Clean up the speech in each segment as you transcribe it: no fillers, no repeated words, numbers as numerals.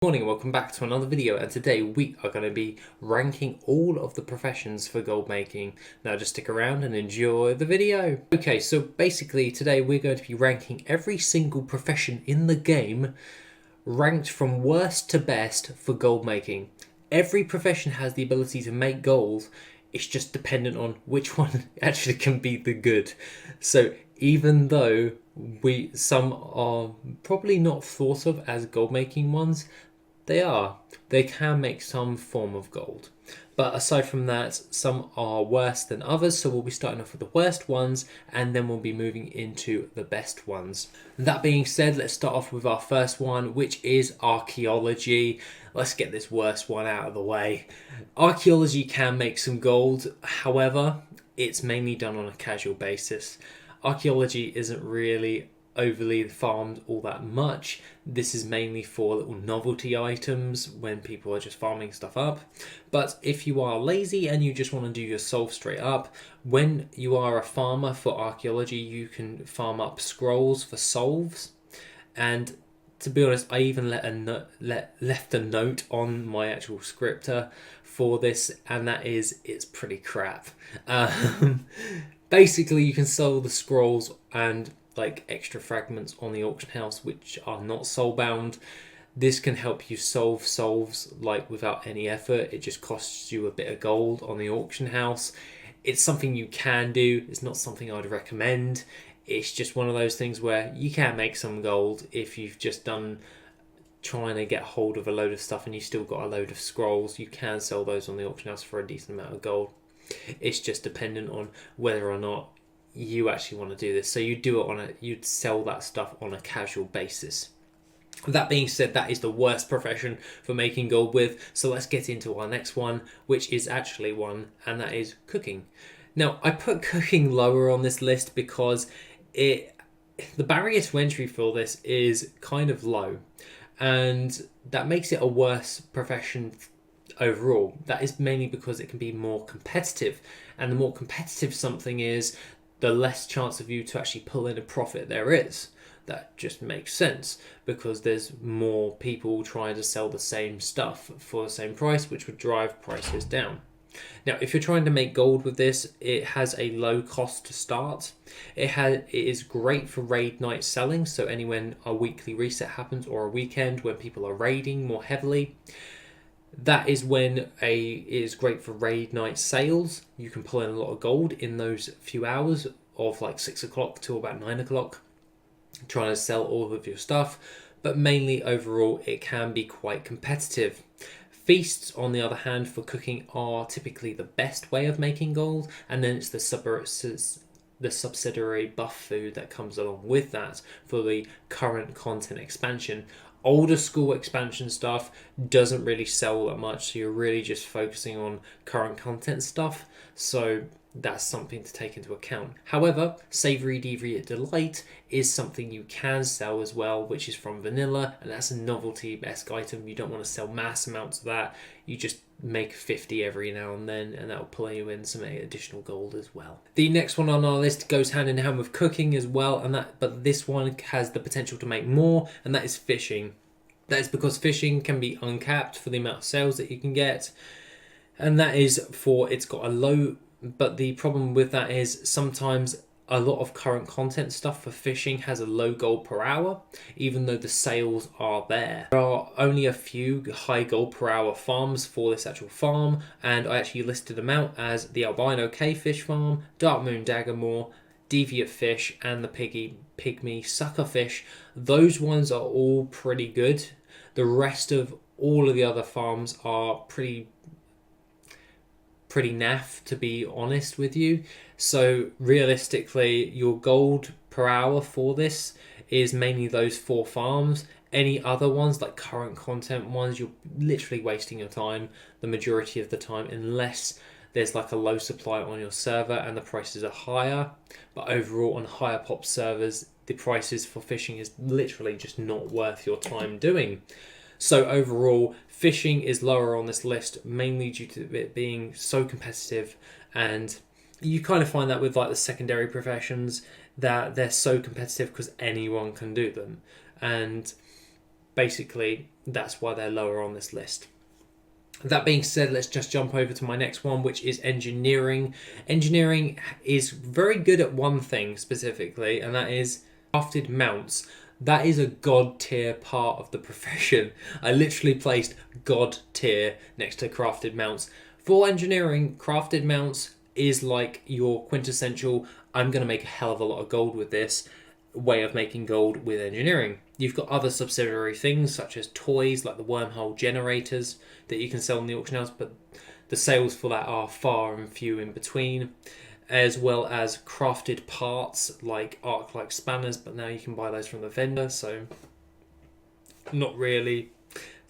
Good morning and welcome back to another video, and today we are going to be ranking all of the professions for gold making. Now just stick around and enjoy the video. Okay, so basically today we're going to be ranking every single profession in the game, ranked from worst to best for gold making. Every profession has the ability to make gold, it's just dependent on which one actually can be the good. So even though some are probably not thought of as gold making ones, they can make some form of gold. But aside from that, some are worse than others, so we'll be starting off with the worst ones and then we'll be moving into the best ones. That being said, let's start off with our first one, which is archaeology. Let's get this worst one out of the way. Archaeology can make some gold, however, it's mainly done on a casual basis. Archaeology isn't really overly farmed all that much. This is mainly for little novelty items when people are just farming stuff up. But if you are lazy and you just want to do your solve straight up, when you are a farmer for archaeology, you can farm up scrolls for solves. And to be honest, I even left a note on my actual scripter for this, and that is, it's pretty crap. Basically, you can sell the scrolls and like extra fragments on the auction house which are not soul bound. This can help you solve solves like without any effort. It just costs you a bit of gold on the auction house. It's something you can do. It's not something I'd recommend. It's just one of those things where you can make some gold if you've just done trying to get hold of a load of stuff and you still got a load of scrolls. You can sell those on the auction house for a decent amount of gold. It's just dependent on whether or not you actually want to do this. So you'd sell that stuff on a casual basis. That being said, that is the worst profession for making gold with. So let's get into our next one, which is actually one, and that is cooking. Now, I put cooking lower on this list because the barrier to entry for this is kind of low, and that makes it a worse profession overall. That is mainly because it can be more competitive, and the more competitive something is, the less chance of you to actually pull in a profit there is. That just makes sense because there's more people trying to sell the same stuff for the same price, which would drive prices down. Now, if you're trying to make gold with this, it has a low cost to start. It is great for raid night selling, so when a weekly reset happens or a weekend when people are raiding more heavily, that is when it is great for raid night sales. You can pull in a lot of gold in those few hours of like 6 o'clock till about 9 o'clock, trying to sell all of your stuff. But mainly overall, it can be quite competitive. Feasts, on the other hand, for cooking are typically the best way of making gold, and then it's the subsidiary buff food that comes along with that for the current content expansion. Older school expansion stuff doesn't really sell that much, so you're really just focusing on current content stuff, so that's something to take into account. However, Savory Deviant Delight is something you can sell as well, which is from vanilla, and that's a novelty-esque item. You don't want to sell mass amounts of that. You just make 50 every now and then, and that'll pull you in some additional gold as well. The next one on our list goes hand in hand with cooking as well, but this one has the potential to make more, and that is fishing. That is because fishing can be uncapped for the amount of sales that you can get, and that is it's got a low. But the problem with that is sometimes a lot of current content stuff for fishing has a low gold per hour, even though the sales are there. There are only a few high gold per hour farms for this actual farm, and I actually listed them out as the Albino Cavefish Farm, Dark Moon Daggermore, Deviant Fish, and the Pygmy Suckerfish. Those ones are all pretty good. The rest of all of the other farms are pretty naff, to be honest with you. So realistically, your gold per hour for this is mainly those 4 farms. Any other ones, like current content ones, you're literally wasting your time the majority of the time, unless there's like a low supply on your server and the prices are higher. But overall, on higher pop servers, the prices for fishing is literally just not worth your time doing. So overall, fishing is lower on this list, mainly due to it being so competitive, and you kind of find that with like the secondary professions, that they're so competitive because anyone can do them. And basically that's why they're lower on this list. That being said, let's just jump over to my next one, which is engineering. Engineering is very good at one thing specifically, and that is crafted mounts. That is a god tier part of the profession. I literally placed god tier next to crafted mounts. For engineering, crafted mounts is like your quintessential, I'm going to make a hell of a lot of gold with this way of making gold with engineering. You've got other subsidiary things such as toys like the wormhole generators that you can sell in the auction house, but the sales for that are far and few in between, as well as crafted parts like arc-like spanners, but now you can buy those from the vendor, so not really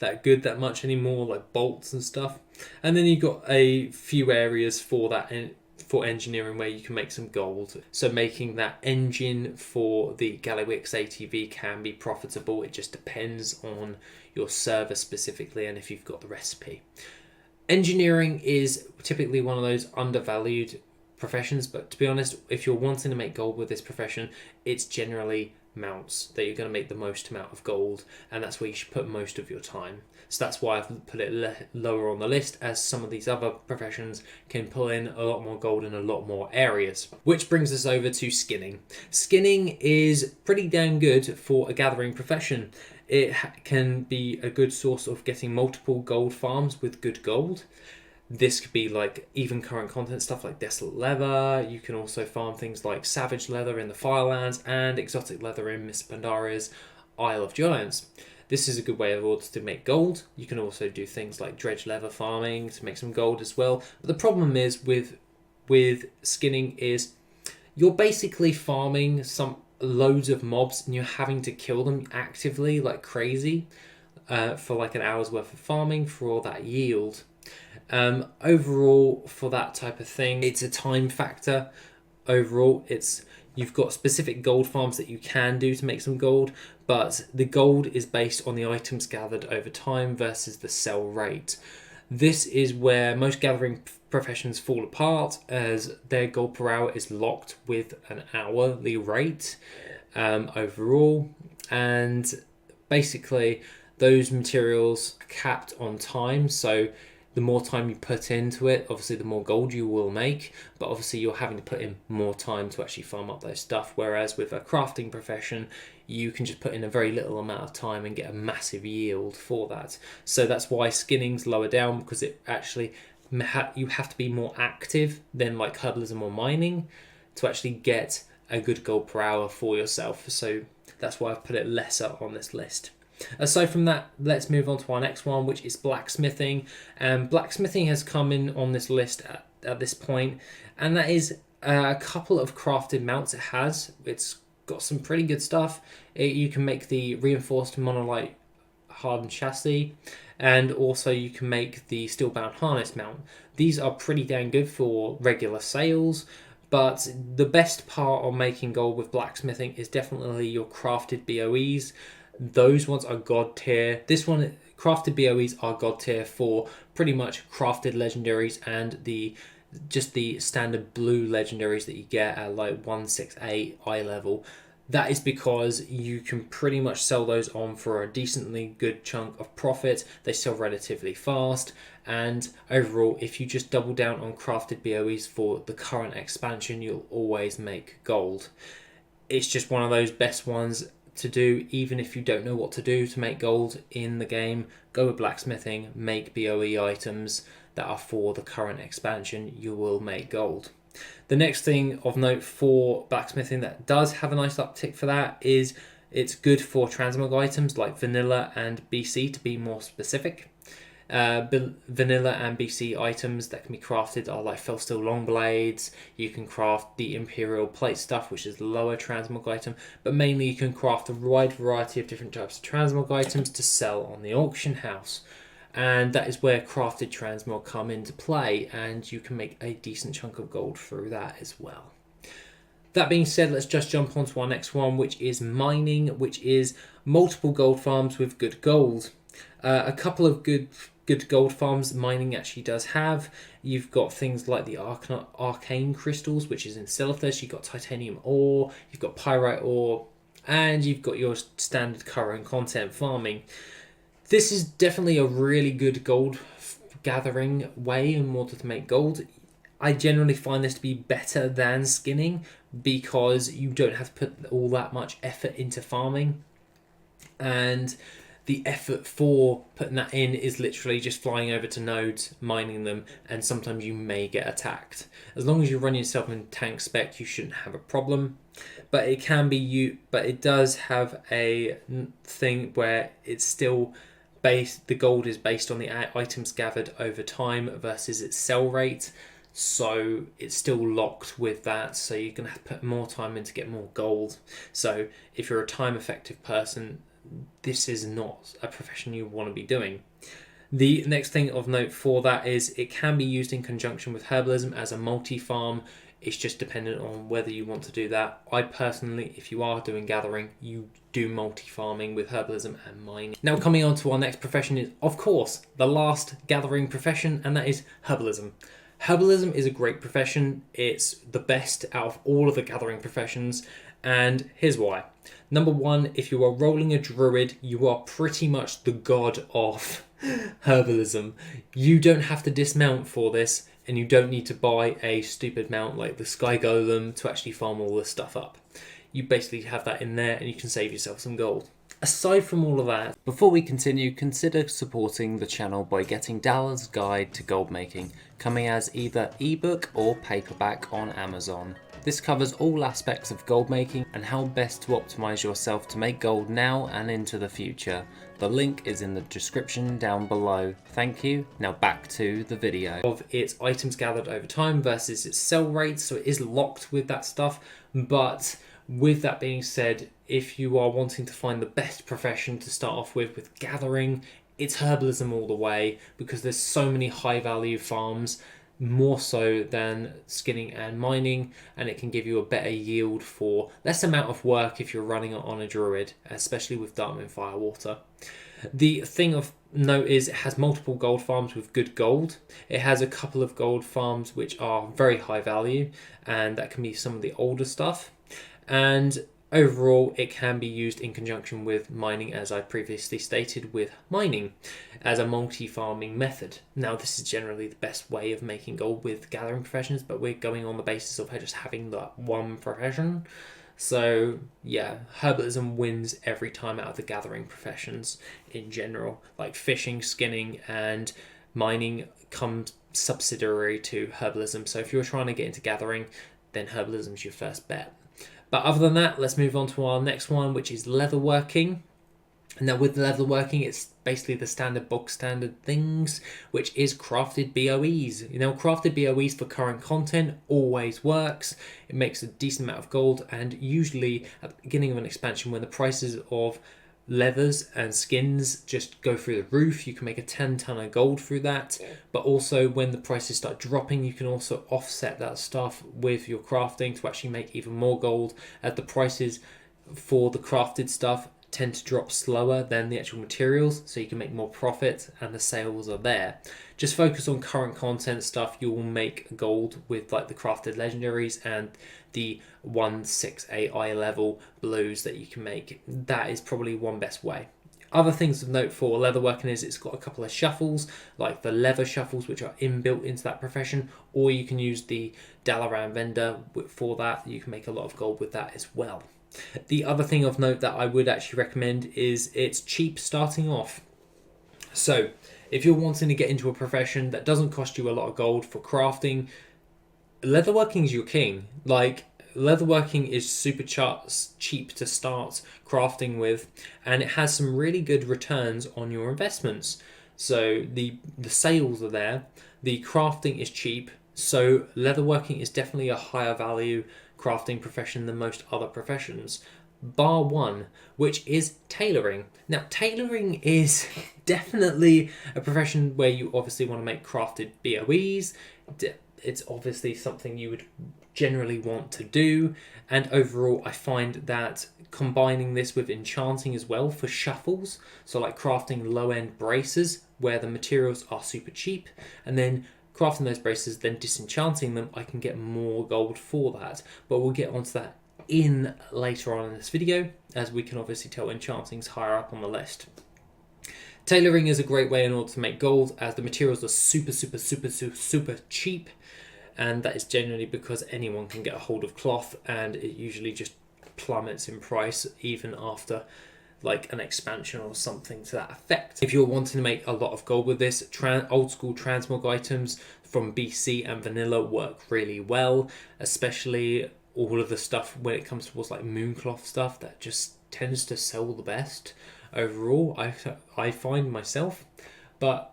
that good that much anymore, like bolts and stuff. And then you've got a few areas for that for engineering where you can make some gold. So making that engine for the Ghalewick's ATV can be profitable. It just depends on your server specifically and if you've got the recipe. Engineering is typically one of those undervalued professions, but to be honest, if you're wanting to make gold with this profession, it's generally mounts that you're going to make the most amount of gold, and that's where you should put most of your time. So that's why I've put it lower on the list, as some of these other professions can pull in a lot more gold in a lot more areas. Which brings us over to skinning. Skinning is pretty damn good for a gathering profession. It can be a good source of getting multiple gold farms with good gold. This could be like even current content stuff like Desolate Leather. You can also farm things like Savage Leather in the Firelands and Exotic Leather in Miss Pandaria's Isle of Giants. This is a good way of order to make gold. You can also do things like dredge leather farming to make some gold as well. But the problem is with skinning is you're basically farming some loads of mobs and you're having to kill them actively like crazy for like an hour's worth of farming for all that yield. Overall, for that type of thing, it's a time factor. Overall, you've got specific gold farms that you can do to make some gold, but the gold is based on the items gathered over time versus the sell rate. This is where most gathering professions fall apart, as their gold per hour is locked with an hourly rate overall, and basically those materials are capped on time, so the more time you put into it, obviously the more gold you will make, but obviously you're having to put in more time to actually farm up those stuff, whereas with a crafting profession, you can just put in a very little amount of time and get a massive yield for that. So that's why skinning's lower down, because it actually you have to be more active than like herbalism or mining to actually get a good gold per hour for yourself. So that's why I've put it lesser on this list. Aside from that, let's move on to our next one, which is blacksmithing. Blacksmithing has come in on this list at this point, and that is a couple of crafted mounts it has. It's got some pretty good stuff. You can make the reinforced monolite hardened chassis, and also you can make the steel-bound harness mount. These are pretty damn good for regular sales, but the best part of making gold with blacksmithing is definitely your crafted BOEs. Those ones are god tier. This one, crafted BOEs are god tier for pretty much crafted legendaries and just the standard blue legendaries that you get at like 168 eye level. That is because you can pretty much sell those on for a decently good chunk of profit. They sell relatively fast, and overall, if you just double down on crafted BOEs for the current expansion, you'll always make gold. It's just one of those best ones to do, even if you don't know what to do to make gold in the game. Go with blacksmithing, make BOE items that are for the current expansion, you will make gold. The next thing of note for blacksmithing that does have a nice uptick for that is it's good for transmog items like vanilla and BC, to be more specific. Vanilla and BC items that can be crafted are like Felsteel long blades. You can craft the Imperial plate stuff, which is the lower transmog item, but mainly you can craft a wide variety of different types of transmog items to sell on the auction house, and that is where crafted transmog come into play, and you can make a decent chunk of gold through that as well. That being said, let's just jump on to our next one, which is mining, which is multiple gold farms with good gold. A couple of good gold farms mining actually does have. You've got things like the arcane crystals, which is in Silithus. You've got titanium ore, you've got pyrite ore, and you've got your standard current content farming. This is definitely a really good gold gathering way in order to make gold. I generally find this to be better than skinning because you don't have to put all that much effort into farming, and the effort for putting that in is literally just flying over to nodes, mining them, and sometimes you may get attacked. As long as you run yourself in tank spec, you shouldn't have a problem. But it can be but it does have a thing where it's still based, the gold is based on the items gathered over time versus its sell rate. So it's still locked with that, so you're going to have to put more time in to get more gold. So if you're a time effective person, this is not a profession you want to be doing. The next thing of note for that is it can be used in conjunction with herbalism as a multi-farm. It's just dependent on whether you want to do that. I personally, if you are doing gathering, you do multi-farming with herbalism and mining. Now coming on to our next profession is, of course, the last gathering profession, and that is herbalism. Herbalism is a great profession. It's the best out of all of the gathering professions, and here's why. Number one, if you are rolling a druid, you are pretty much the god of herbalism. You don't have to dismount for this, and you don't need to buy a stupid mount like the Sky Golem to actually farm all this stuff up. You basically have that in there and you can save yourself some gold. Aside from all of that, before we continue, consider supporting the channel by getting Dallas' Guide to Gold Making, coming as either ebook or paperback on Amazon. This covers all aspects of gold making and how best to optimize yourself to make gold now and into the future. The link is in the description down below. Thank you. Now back to the video. Of its items gathered over time versus its sell rate, so it is locked with that stuff. But with that being said, if you are wanting to find the best profession to start off with gathering, it's herbalism all the way, because there's so many high value farms, more so than skinning and mining, and it can give you a better yield for less amount of work if you're running it on a druid, especially with Darkmoon Firewater. The thing of note is it has multiple gold farms with good gold. It has a couple of gold farms which are very high value, and that can be some of the older stuff. And overall, it can be used in conjunction with mining, as I previously stated, with mining as a multi-farming method. Now, this is generally the best way of making gold with gathering professions, but we're going on the basis of just having that one profession. So, yeah, herbalism wins every time out of the gathering professions in general. Like fishing, skinning, and mining comes subsidiary to herbalism. So if you're trying to get into gathering, then herbalism's your first bet. But other than that, let's move on to our next one, which is leatherworking. Now with leatherworking, it's basically the standard bog standard things, which is crafted BOEs. You know, crafted BOEs for current content always works. It makes a decent amount of gold, and usually at the beginning of an expansion when the prices of leathers and skins just go through the roof, you can make a 10-ton of gold through that. But also when the prices start dropping, you can also offset that stuff with your crafting to actually make even more gold, as the prices for the crafted stuff tend to drop slower than the actual materials, so you can make more profit and the sales are there. Just focus on current content stuff. You will make gold with like the crafted legendaries and the 1/6 AI level blues that you can make. That is probably one best way. Other things of note for leatherworking is it's got a couple of shuffles, like the leather shuffles, which are inbuilt into that profession, or you can use the Dalaran vendor for that. You can make a lot of gold with that as well. The other thing of note that I would actually recommend is it's cheap starting off. So if you're wanting to get into a profession that doesn't cost you a lot of gold for crafting, leatherworking is your king. Like, leatherworking is super cheap to start crafting with, and it has some really good returns on your investments. So the sales are there, the crafting is cheap, so leatherworking is definitely a higher value crafting profession than most other professions, bar one, which is tailoring. Now, tailoring is definitely a profession where you obviously want to make crafted BOEs. It's obviously something you would generally want to do, and overall I find that combining this with enchanting as well for shuffles, so like crafting low-end braces where the materials are super cheap, and then crafting those braces, then disenchanting them, I can get more gold for that. But we'll get onto that in later on in this video, as we can obviously tell enchanting's higher up on the list. Tailoring is a great way in order to make gold, as the materials are super cheap, and that is generally because anyone can get a hold of cloth, and it usually just plummets in price even after like an expansion or something to that effect. If you're wanting to make a lot of gold with this, old school transmog items from BC and vanilla work really well, especially all of the stuff when it comes towards like mooncloth stuff that just tends to sell the best overall, I find myself. But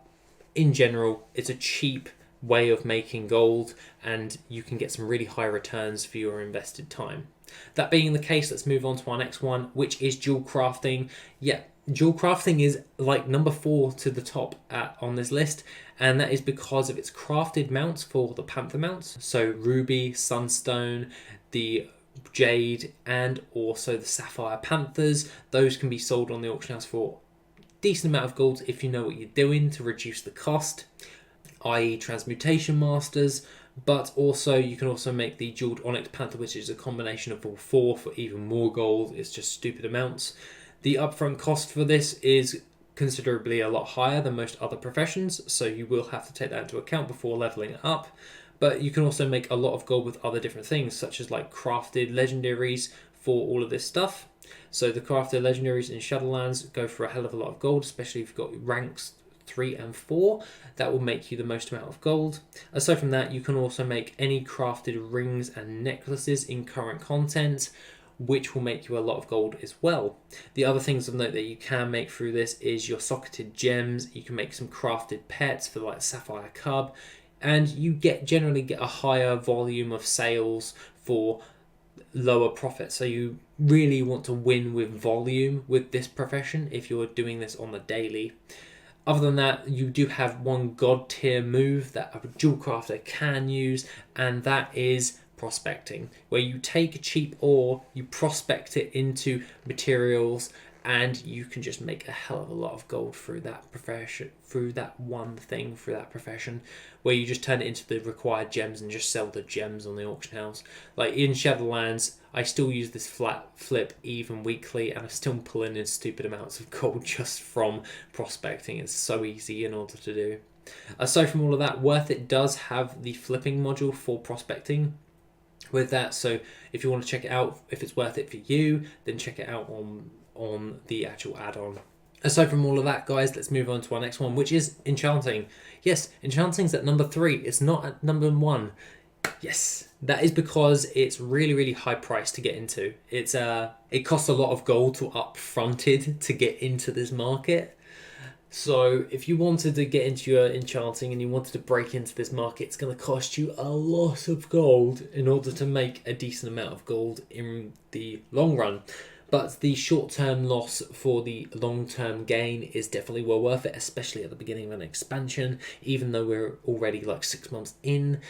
in general, it's a cheap way of making gold, and you can get some really high returns for your invested time. That being the case, let's move on to our next one, which is jewel crafting. Yeah, jewel crafting is like number 4 to the top on this list, and that is because of its crafted mounts for the panther mounts. So ruby, sunstone, the jade, and also the sapphire panthers. Those can be sold on the auction house for a decent amount of gold if you know what you're doing to reduce the cost, i.e. transmutation masters. But also you can also make the jeweled onyx panther, which is a combination of all 4 for even more gold. It's just stupid amounts. The upfront cost for this is considerably a lot higher than most other professions, so you will have to take that into account before leveling it up. But you can also make a lot of gold with other different things, such as like crafted legendaries for all of this stuff. So the crafted legendaries in Shadowlands go for a hell of a lot of gold, especially if you've got ranks 3 and 4. That will make you the most amount of gold. Aside from that, you can also make any crafted rings and necklaces in current content, which will make you a lot of gold as well. The other things of note that you can make through this is your socketed gems. You can make some crafted pets for like sapphire cub, and you generally get a higher volume of sales for lower profit. So you really want to win with volume with this profession if you're doing this on the daily. Other than that, you do have one god tier move that a jewel crafter can use, and that is prospecting, where you take cheap ore, you prospect it into materials, and you can just make a hell of a lot of gold through that profession, through that profession, where you just turn it into the required gems and just sell the gems on the auction house. Like in Shadowlands, I still use this flat flip even weekly, and I'm still pulling in stupid amounts of gold just from prospecting. It's so easy in order to do. Aside from all of that, Worth It does have the flipping module for prospecting with that, so if you want to check it out, if it's worth it for you, then check it out on the actual add-on. Aside from all of that, guys, let's move on to our next one, which is enchanting. Yes, enchanting's at number 3. It's not at number 1. Yes, that is because it's really high price to get into. It costs a lot of gold to up-fronted to get into this market. So if you wanted to get into your enchanting and you wanted to break into this market, it's going to cost you a lot of gold in order to make a decent amount of gold in the long run. But the short-term loss for the long-term gain is definitely well worth it, especially at the beginning of an expansion, even though we're already like 6 months in,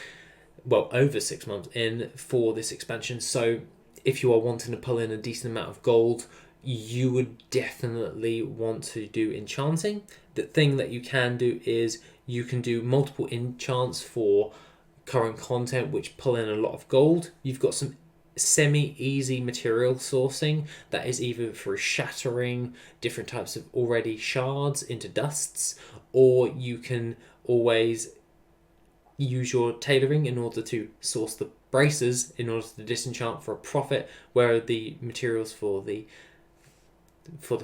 well, over 6 months in for this expansion. So if you are wanting to pull in a decent amount of gold, you would definitely want to do enchanting. The thing that you can do is you can do multiple enchants for current content, which pull in a lot of gold. You've got some semi-easy material sourcing that is either through shattering different types of already shards into dusts, or you can always use your tailoring in order to source the braces in order to disenchant for a profit, where the materials for the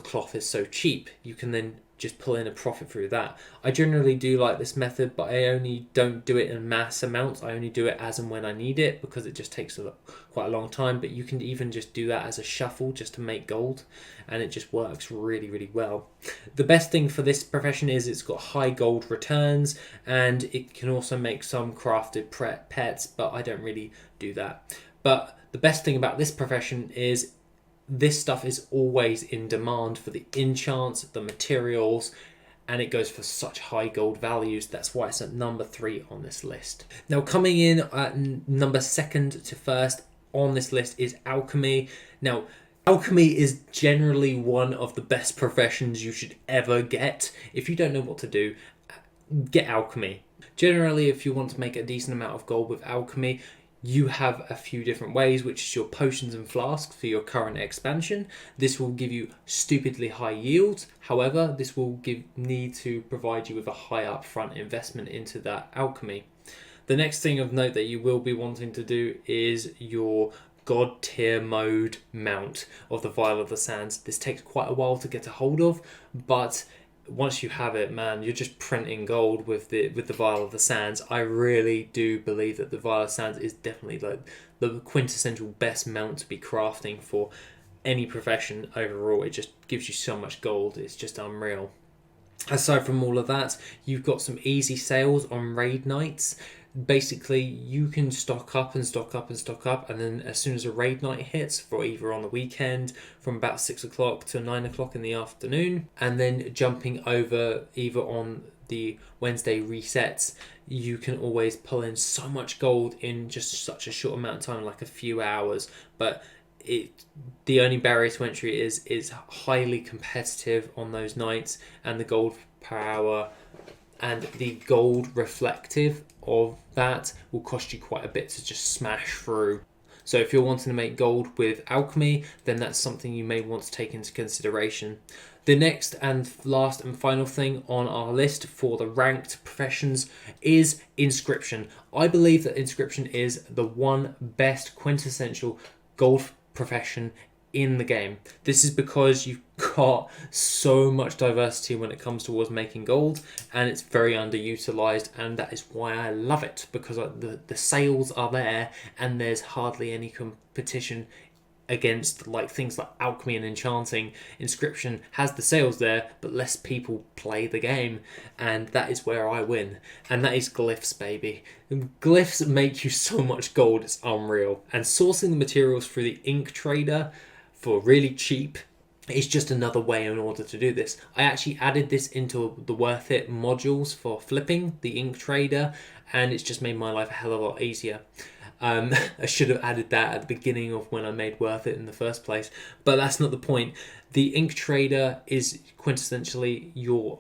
cloth is so cheap, you can then just pull in a profit through that. I generally do like this method, but I only don't do it in mass amounts. I only do it as and when I need it, because it just takes quite a long time. But you can even just do that as a shuffle just to make gold, and it just works really well. The best thing for this profession is it's got high gold returns, and it can also make some crafted pets, but I don't really do that. But the best thing about this profession is this stuff is always in demand for the enchants, the materials, and it goes for such high gold values. That's why it's at number 3 on this list. Now, coming in at number 2nd to 1st on this list is alchemy. Now, alchemy is generally one of the best professions you should ever get. If you don't know what to do, get alchemy. Generally, if you want to make a decent amount of gold with alchemy, You have a few different ways, which is your potions and flasks for your current expansion. This will give you stupidly high yields. However, this will need to provide you with a high upfront investment into that alchemy. The next thing of note that you will be wanting to do is your God tier mode mount of the Vial of the Sands. This takes quite a while to get a hold of, but once you have it, man, you're just printing gold with the Vial of the Sands. I really do believe that the Vial of Sands is definitely like the quintessential best mount to be crafting for any profession overall. It just gives you so much gold. It's just unreal. Aside from all of that, you've got some easy sales on raid nights. Basically, you can stock up and stock up and stock up, and then as soon as a raid night hits, for either on the weekend from about 6 o'clock to 9 o'clock in the afternoon, and then jumping over either on the Wednesday resets, you can always pull in so much gold in just such a short amount of time, like a few hours. But the only barrier to entry is highly competitive on those nights, and the gold per hour and the gold reflective of that will cost you quite a bit to just smash through. So if you're wanting to make gold with alchemy, then that's something you may want to take into consideration. The next and last and final thing on our list for the ranked professions is inscription. I believe that inscription is the one best quintessential gold profession in the game. This is because you've got so much diversity when it comes towards making gold, and it's very underutilized, and that is why I love it, because the sales are there and there's hardly any competition against like things like alchemy and enchanting. Inscription has the sales there, but less people play the game, and that is where I win. And that is glyphs, baby. Glyphs make you so much gold, it's unreal. And sourcing the materials through the ink trader for really cheap is just another way in order to do this. I actually added this into the Worth It modules for flipping the ink trader, and it's just made my life a hell of a lot easier. I should have added that at the beginning of when I made Worth It in the first place, but that's not the point. The ink trader is quintessentially your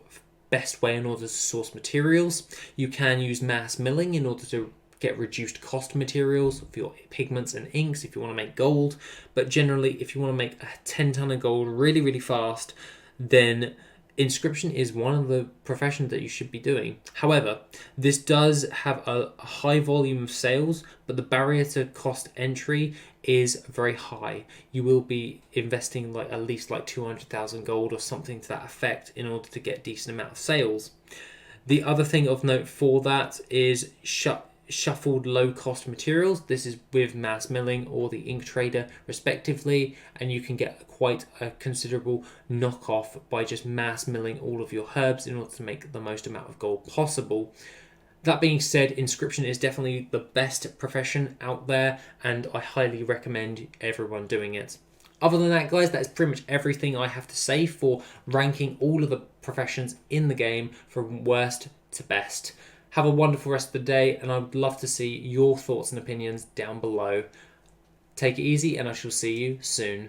best way in order to source materials. You can use mass milling in order to get reduced cost materials for your pigments and inks if you want to make gold, but generally if you want to make a 10 ton of gold really fast, then inscription is one of the professions that you should be doing. However, this does have a high volume of sales, but the barrier to cost entry is very high. You will be investing like at least like 200,000 gold or something to that effect in order to get a decent amount of sales. The other thing of note for that is shuffled low-cost materials. This is with mass milling or the ink trader respectively, and you can get quite a considerable knockoff by just mass milling all of your herbs in order to make the most amount of gold possible. That being said, inscription is definitely the best profession out there, and I highly recommend everyone doing it. Other than that, guys, that is pretty much everything I have to say for ranking all of the professions in the game from worst to best. Have a wonderful rest of the day, and I'd love to see your thoughts and opinions down below. Take it easy, and I shall see you soon.